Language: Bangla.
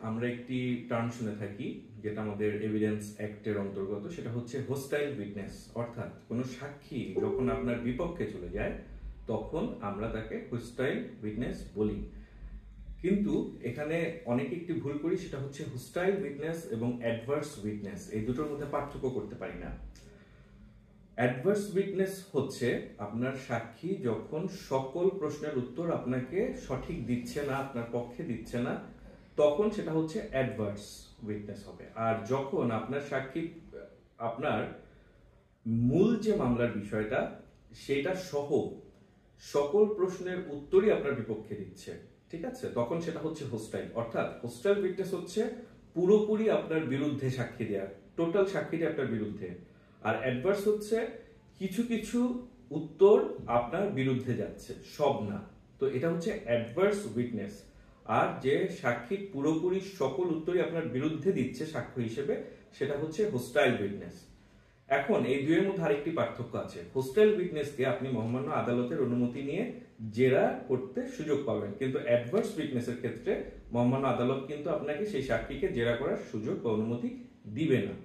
আমরা একটি টার্ম শুনে থাকি যেটা আমাদের এভিডেন্স অ্যাক্টের অন্তর্গত, সেটা হচ্ছে হোস্টাইল উইটনেস। অর্থাৎ কোনো সাক্ষী যখন আপনার বিপক্ষে চলে যায় তখন আমরা তাকে হোস্টাইল উইটনেস বলি। কিন্তু এখানে অনেকে একটি ভুল করি, সেটা হচ্ছে হোস্টাইল উইটনেস এবং অ্যাডভার্স উইটনেস, এই দুটোর মধ্যে পার্থক্য করতে পারি না। অ্যাডভার্স উইটনেস হচ্ছে আপনার সাক্ষী যখন সকল প্রশ্নের উত্তর আপনাকে সঠিক দিচ্ছে না, আপনার পক্ষে দিচ্ছে না, তখন সেটা হচ্ছে অ্যাডভার্স উইটনেস হবে। আর যখন আপনার সাক্ষী আপনার মূল যে মামলার বিষয়টা সেটা সহ সকল প্রশ্নের উত্তরই আপনার বিপক্ষে দিচ্ছে, ঠিক আছে, তখন সেটা হচ্ছে হোস্টাইল। অর্থাৎ হোস্টাইল উইটনেস হচ্ছে পুরোপুরি আপনার বিরুদ্ধে সাক্ষী দেওয়া, টোটাল সাক্ষীটা আপনার বিরুদ্ধে। আর অ্যাডভার্স হচ্ছে কিছু কিছু উত্তর আপনার বিরুদ্ধে যাচ্ছে, সব না। তো এটা হচ্ছে অ্যাডভার্স উইটনেস। আর যে সাক্ষী পুরোপুরি সকল উত্তরই আপনার বিরুদ্ধে দিচ্ছে সাক্ষ্য হিসেবে, সেটা হচ্ছে হোস্টাইল উইটনেস। এখন এই দুইয়ের মধ্যে আরেকটি পার্থক্য আছে। হোস্টাইল উইটনেসকে আপনি মহামান্য আদালতের অনুমতি নিয়ে জেরা করতে সুযোগ পাবেন, কিন্তু অ্যাডভার্স উইটনেসের ক্ষেত্রে মহামান্য আদালত কিন্তু আপনাকে সেই সাক্ষীকে জেরা করার সুযোগ বা অনুমতি দিবে না।